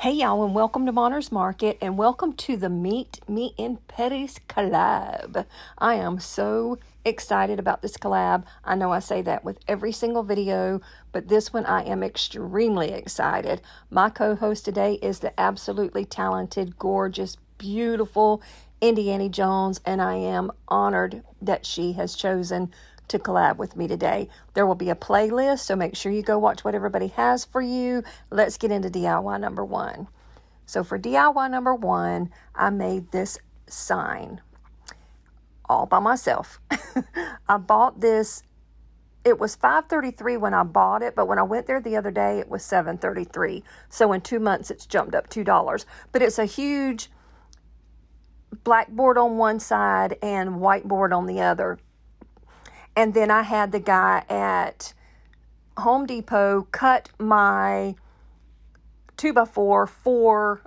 Hey y'all, and welcome to Monner's Market, and welcome to the Meet Me in Petty's collab. I am so excited about this collab. I know I say that with every single video, but this one I am extremely excited. My co-host today is the absolutely talented, gorgeous, beautiful Indiana Jones, and I am honored that she has chosen to collab with me today. There will be a playlist, so make sure you go watch what everybody has for you. Let's get into DIY number one. So for DIY number one, I made this sign all by myself. I bought this. It was $5.33 when I bought it, but when I went there the other day, it was $7.33. So in 2 months, it's jumped up $2. But it's a huge blackboard on one side and whiteboard on the other. And then I had the guy at Home Depot cut my 2x4 for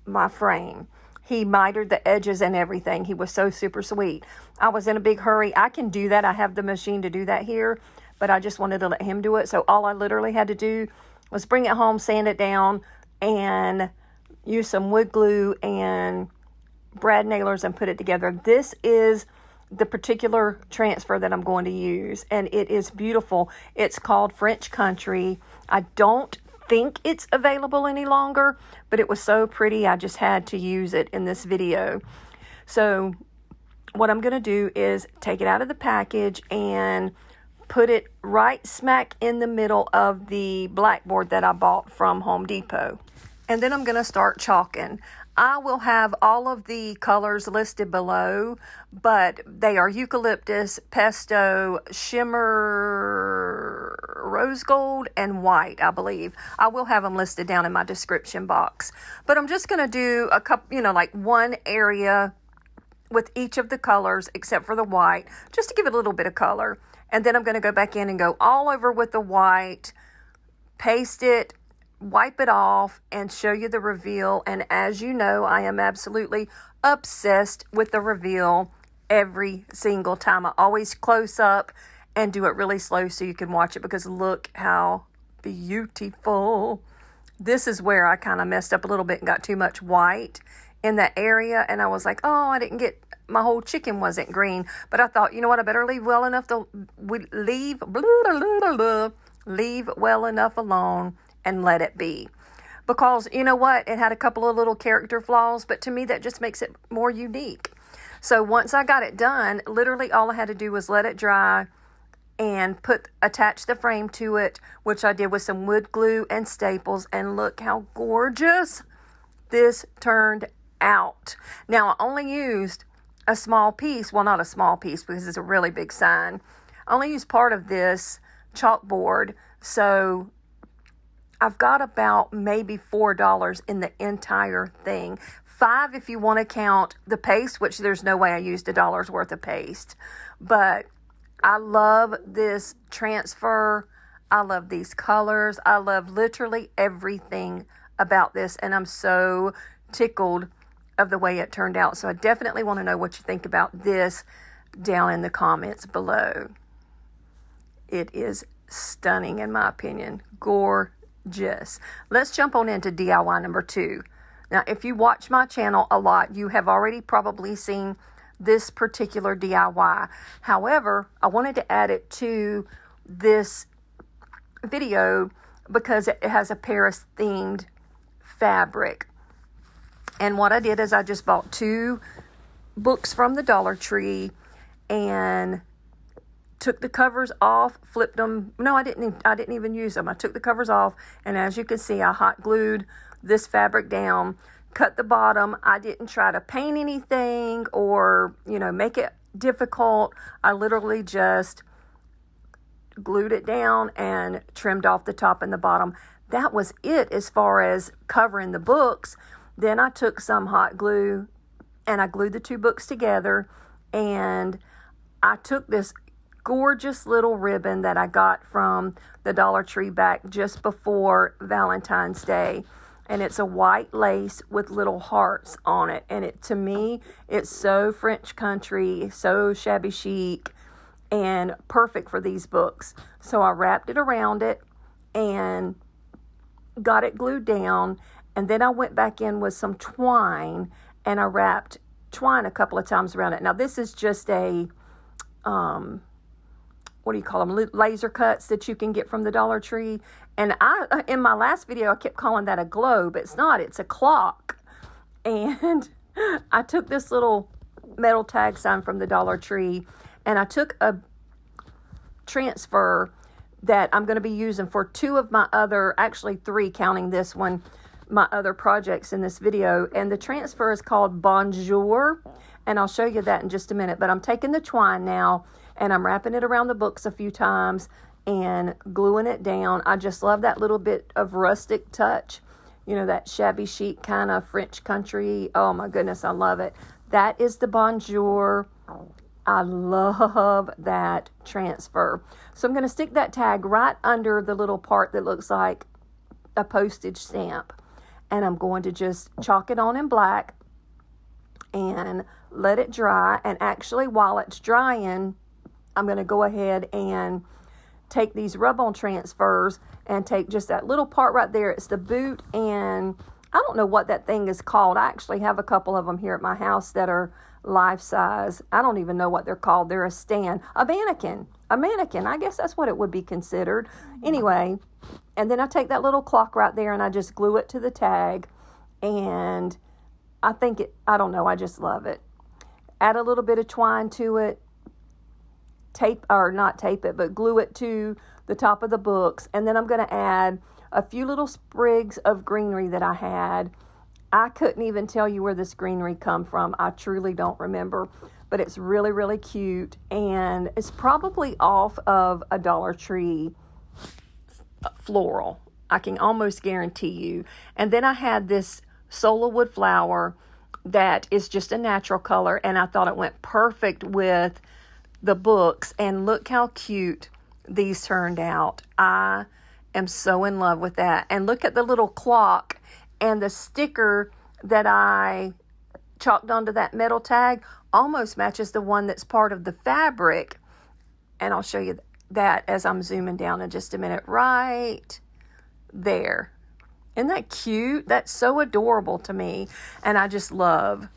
my frame. He mitered the edges and everything. He was so super sweet. I was in a big hurry. I can do that. I have the machine to do that here, but I just wanted to let him do it. So all I literally had to do was bring it home, sand it down, and use some wood glue and brad nailers and put it together. This is the particular transfer that I'm going to use, and it is beautiful. It's called French Country. I don't think it's available any longer, but it was so pretty I just had to use it in this video. So what I'm going to do is take it out of the package and put it right smack in the middle of the blackboard that I bought from Home Depot. And then I'm going to start chalking. I will have all of the colors listed below, but they are eucalyptus, pesto, shimmer, rose gold, and white, I believe. I will have them listed down in my description box. But I'm just going to do a couple, like one area with each of the colors except for the white, just to give it a little bit of color. And then I'm going to go back in and go all over with the white, paste it, wipe it off, and show you the reveal. And as you know, I am absolutely obsessed with the reveal every single time. I always close up and do it really slow so you can watch it, because look how beautiful. This is where I kind of messed up a little bit and got too much white in that area, and I was like, oh, I didn't get, my whole chicken wasn't green. But I thought, you know what, I better leave well enough to leave well enough alone and let it be. Because you know what? It had a couple of little character flaws, but to me that just makes it more unique. So once I got it done, literally all I had to do was let it dry and attach the frame to it, which I did with some wood glue and staples, and look how gorgeous this turned out. Now I only used a small piece, well, not a small piece because it's a really big sign. I only used part of this chalkboard, so I've got about maybe $4 in the entire thing. $5 if you want to count the paste, which there's no way I used $1 worth of paste. But I love this transfer. I love these colors. I love literally everything about this, and I'm so tickled of the way it turned out. So I definitely want to know what you think about this down in the comments below. It is stunning in my opinion. Gorgeous. Let's jump on into DIY number two. Now, if you watch my channel a lot, you have already probably seen this particular DIY. However, I wanted to add it to this video because it has a Paris themed fabric. And what I did is I just bought 2 books from the Dollar Tree and took the covers off, flipped them. No, I didn't even use them. I took the covers off, and as you can see, I hot glued this fabric down, cut the bottom. I didn't try to paint anything or, make it difficult. I literally just glued it down and trimmed off the top and the bottom. That was it as far as covering the books. Then I took some hot glue and I glued the 2 books together, and I took this gorgeous little ribbon that I got from the Dollar Tree back just before Valentine's Day, and it's a white lace with little hearts on it, and to me it's so French country, so shabby chic, and perfect for these books. So I wrapped it around it and got it glued down, and then I went back in with some twine, and I wrapped twine a couple of times around it. Now this is just a, what do you call them, laser cuts that you can get from the Dollar Tree. And in my last video, I kept calling that a globe. It's not, it's a clock. And I took this little metal tag sign from the Dollar Tree, and I took a transfer that I'm going to be using for two of my other, actually three, counting this one, my other projects in this video. And the transfer is called Bonjour, and I'll show you that in just a minute. But I'm taking the twine now, and I'm wrapping it around the books a few times and gluing it down. I just love that little bit of rustic touch, you know, that shabby chic kind of French country. Oh my goodness, I love it. That is the Bonjour. I love that transfer. So I'm going to stick that tag right under the little part that looks like a postage stamp. And I'm going to just chalk it on in black and let it dry. And actually, while it's drying, I'm going to go ahead and take these rub-on transfers and take just that little part right there. It's the boot, and I don't know what that thing is called. I actually have a couple of them here at my house that are life size. I don't even know what they're called. They're a stand, a mannequin. I guess that's what it would be considered. Anyway, and then I take that little clock right there and I just glue it to the tag, and I don't know, I just love it. Add a little bit of twine to it, not tape it, but glue it to the top of the books. And then I'm going to add a few little sprigs of greenery that I had. I couldn't even tell you where this greenery come from. I truly don't remember, but it's really, really cute. And it's probably off of a Dollar Tree floral. I can almost guarantee you. And then I had this Sola wood flower that is just a natural color, and I thought it went perfect with the books. And look how cute these turned out. I am so in love with that. And look at the little clock, and the sticker that I chalked onto that metal tag almost matches the one that's part of the fabric. And I'll show you that as I'm zooming down in just a minute. Right there. Isn't that cute? That's so adorable to me. And I just love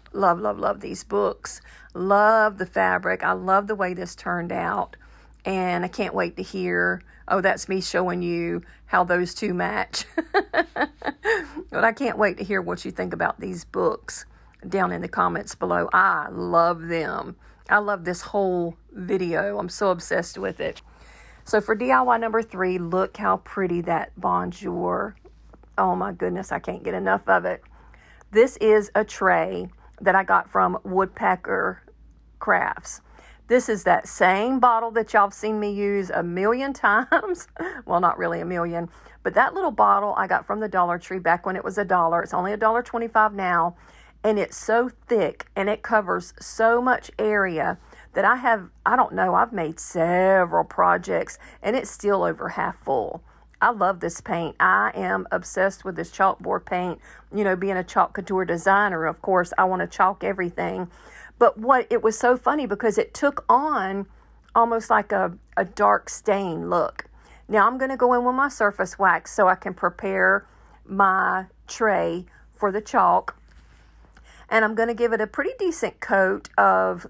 these books. Love the fabric. I love the way this turned out. And I can't wait to hear, oh, that's me showing you how those two match. But I can't wait to hear what you think about these books down in the comments below. I love them. I love this whole video. I'm so obsessed with it. So for DIY number 3, look how pretty that Bonjour. Oh my goodness, I can't get enough of it. This is a tray that I got from Woodpecker Crafts. This is that same bottle that y'all have seen me use a million times. Well, not really a million, but that little bottle I got from the Dollar Tree back when it was $1. It's only $1.25 now, and it's so thick and it covers so much area that I've made several projects and it's still over half full. I love this paint. I am obsessed with this chalkboard paint. You know, being a chalk couture designer, of course, I want to chalk everything. But it was so funny because it took on almost like a dark stain look. Now I'm going to go in with my surface wax so I can prepare my tray for the chalk. And I'm going to give it a pretty decent coat of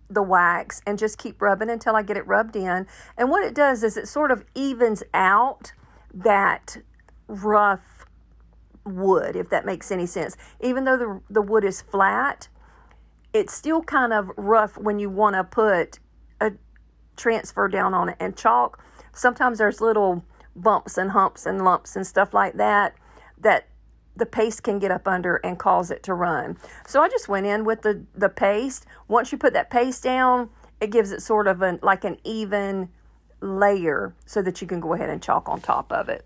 the wax and just keep rubbing until I get it rubbed in. And what it does is it sort of evens out that rough wood, if that makes any sense. Even though the wood is flat, it's still kind of rough when you want to put a transfer down on it. And chalk, sometimes there's little bumps and humps and lumps and stuff like that the paste can get up under and cause it to run. So I just went in with the paste. Once you put that paste down, it gives it sort of like an even layer so that you can go ahead and chalk on top of it.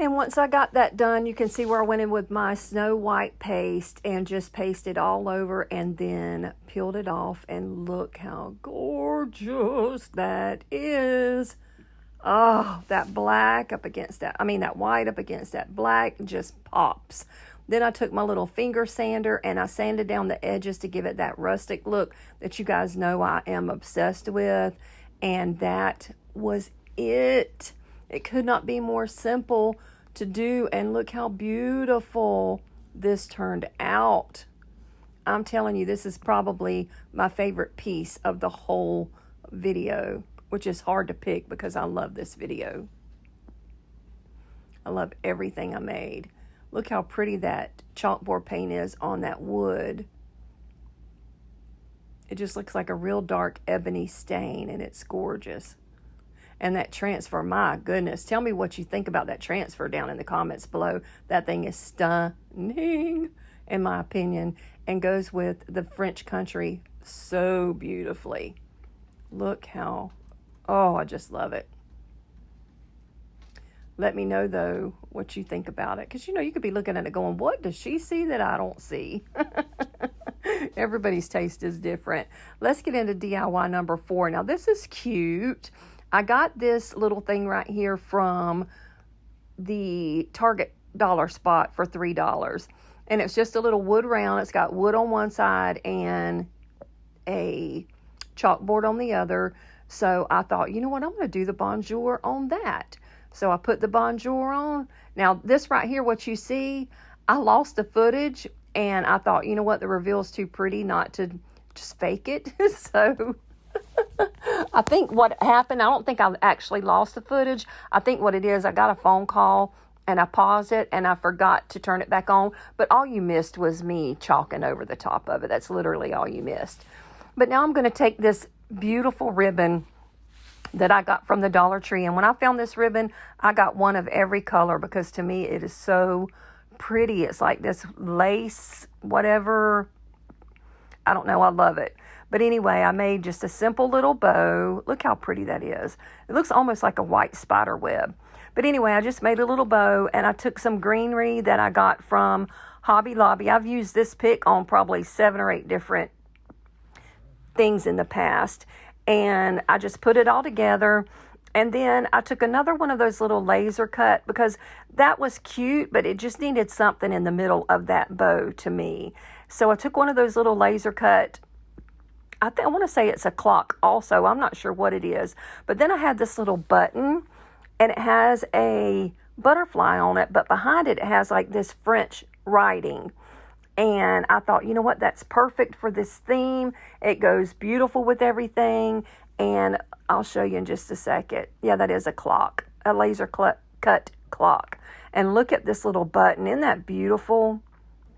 And once I got that done, you can see where I went in with my snow white paste and just pasted all over and then peeled it off. And look how gorgeous that is. Oh, that black up against that white up against that black just pops. Then I took my little finger sander and I sanded down the edges to give it that rustic look that you guys know I am obsessed with. And that was it. It could not be more simple to do. And look how beautiful this turned out. I'm telling you, this is probably my favorite piece of the whole video, which is hard to pick because I love this video. I love everything I made. Look how pretty that chalkboard paint is on that wood. It just looks like a real dark ebony stain, and it's gorgeous. And that transfer, my goodness, tell me what you think about that transfer down in the comments below. That thing is stunning, in my opinion, and goes with the French country so beautifully. Look how, oh, I just love it. Let me know, though, what you think about it. Because, you know, you could be looking at it going, what does she see that I don't see? Everybody's taste is different. Let's get into DIY number 4. Now, this is cute. I got this little thing right here from the Target dollar spot for $3. And it's just a little wood round. It's got wood on one side and a chalkboard on the other. So I thought, you know what, I'm going to do the bonjour on that. So I put the bonjour on. Now, this right here, what you see, I lost the footage. And I thought, you know what, the reveal's too pretty not to just fake it. So I think what happened, I don't think I actually lost the footage. I think what it is, I got a phone call and I paused it and I forgot to turn it back on. But all you missed was me chalking over the top of it. That's literally all you missed. But now I'm going to take this beautiful ribbon that I got from the Dollar Tree. And when I found this ribbon, I got one of every color because to me it is so pretty. It's like this lace, whatever. I don't know. I love it. But anyway, I made just a simple little bow. Look how pretty that is. It looks almost like a white spider web. But anyway, I just made a little bow and I took some greenery that I got from Hobby Lobby. I've used this pick on probably 7 or 8 different things in the past. And I just put it all together. And then I took another one of those little laser cut because that was cute, but it just needed something in the middle of that bow to me. So I took one of those little laser cut, I want to say it's a clock also. I'm not sure what it is. But then I had this little button and it has a butterfly on it, but behind it, it has like this French writing. And I thought, you know what, that's perfect for this theme. It goes beautiful with everything. And I'll show you in just a second. Yeah, that is a clock, a laser cut clock. And look at this little button. Isn't that beautiful?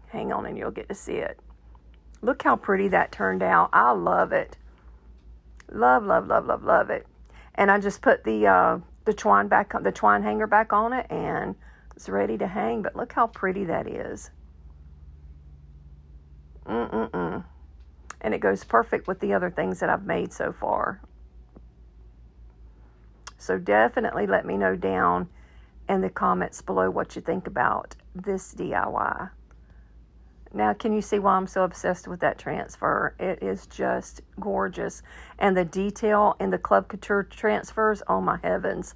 Hang on and you'll get to see it. Look how pretty that turned out. I love it. Love, love, love, love, love it. And I just put the twine hanger back on it and it's ready to hang. But look how pretty that is. And it goes perfect with the other things that I've made so far. So definitely let me know down in the comments below what you think about this DIY. Now, can you see why I'm so obsessed with that transfer? It is just gorgeous. And the detail in the Club Couture transfers, oh my heavens.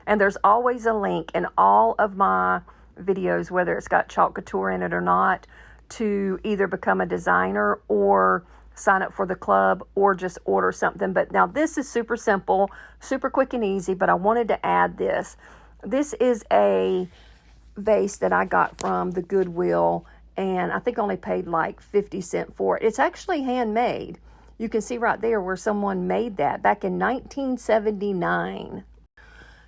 And there's always a link in all of my videos, whether it's got Chalk Couture in it or not, to either become a designer or sign up for the club or just order something. But now this is super simple, super quick and easy, but I wanted to add this. This is a vase that I got from the Goodwill, and I think only paid like 50 cents for it. It's actually handmade. You can see right there where someone made that back in 1979.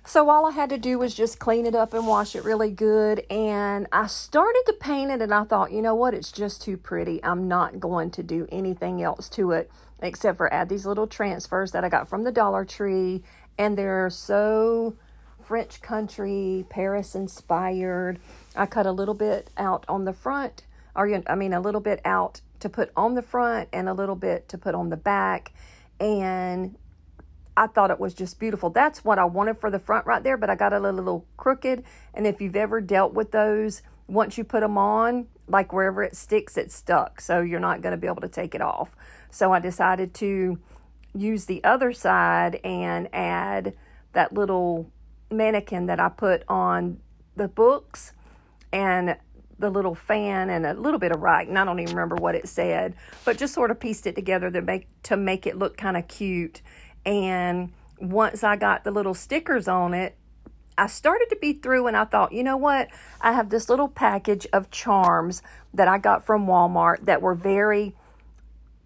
So all I had to do was just clean it up and wash it really good. And I started to paint it and I thought, you know what? It's just too pretty. I'm not going to do anything else to it except for add these little transfers that I got from the Dollar Tree. And they're so French country, Paris inspired. I cut a little bit out on the front, a little bit out to put on the front and a little bit to put on the back. And I thought it was just beautiful. That's what I wanted for the front right there, but I got it a little crooked. And if you've ever dealt with those, once you put them on, like wherever it sticks, it's stuck. So you're not going to be able to take it off. So I decided to use the other side and add that little mannequin that I put on the books and the little fan and a little bit of writing. I don't even remember what it said, but just sort of pieced it together to make it look kind of cute. And once I got the little stickers on it, I started to be through and I thought, you know what? I have this little package of charms that I got from Walmart that were very,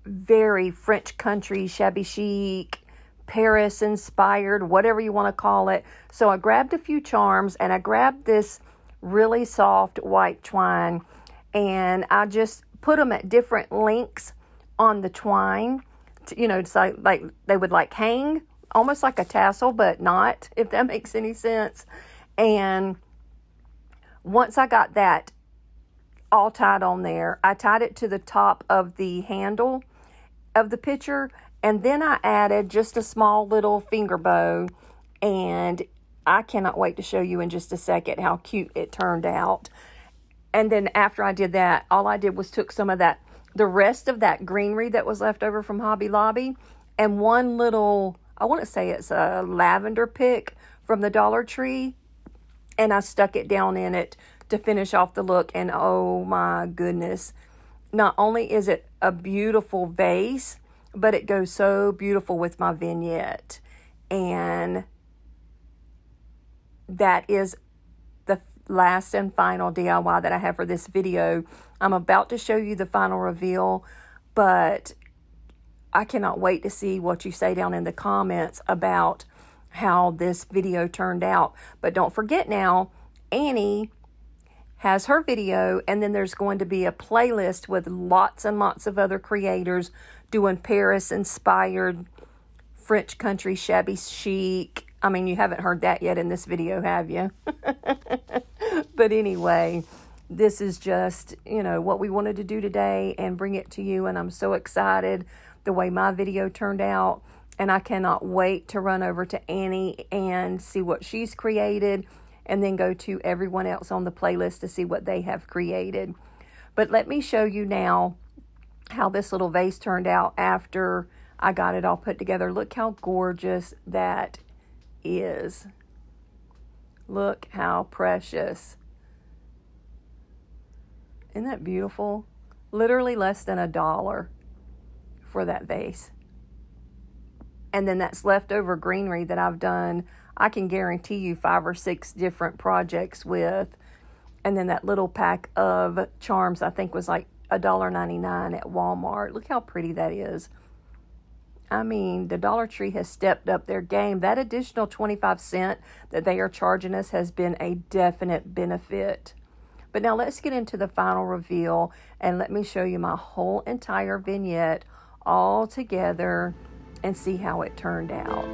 very French country, shabby chic, Paris inspired, whatever you want to call it. So I grabbed a few charms and I grabbed this really soft white twine and I just put them at different lengths on the twine, so like they would like hang almost like a tassel, but not, if that makes any sense. And once I got that all tied on there, I tied it to the top of the handle of the picture, and then I added just a small little finger bow, and I cannot wait to show you in just a second how cute it turned out. And then after I did that, all I did was took some of the rest of that greenery that was left over from Hobby Lobby, and one little, I want to say it's a lavender pick from the Dollar Tree, and I stuck it down in it to finish off the look. And oh my goodness, not only is it a beautiful vase, but it goes so beautiful with my vignette. And that is the last and final DIY that I have for this video. I'm about to show you the final reveal, but I cannot wait to see what you say down in the comments about how this video turned out. But don't forget now, Annie has her video, and then there's going to be a playlist with lots and lots of other creators doing Paris-inspired French country shabby chic. I mean, you haven't heard that yet in this video, have you? But anyway, this is just, what we wanted to do today and bring it to you, and I'm so excited the way my video turned out, and I cannot wait to run over to Annie and see what she's created, and then go to everyone else on the playlist to see what they have created. But let me show you now how this little vase turned out after I got it all put together. Look how gorgeous that is. Look how precious. Isn't that beautiful? Literally less than $1 for that vase. And then that's leftover greenery that I've done, I can guarantee you 5 or 6 different projects with. And then that little pack of charms, I think was like $1.99 at Walmart. Look how pretty that is. I mean, the Dollar Tree has stepped up their game. That additional 25 cents that they are charging us has been a definite benefit. But now let's get into the final reveal, and let me show you my whole entire vignette all together and see how it turned out.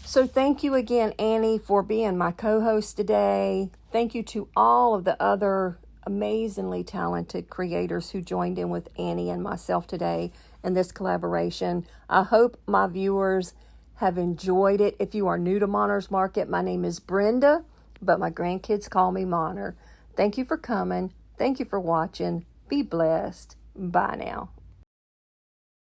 So thank you again, Annie, for being my co-host today. Thank you to all of the other amazingly talented creators who joined in with Annie and myself today in this collaboration. I hope my viewers have enjoyed it. If you are new to Monner's Market, my name is Brenda, but my grandkids call me Monner. Thank you for coming. Thank you for watching. Be blessed. Bye now.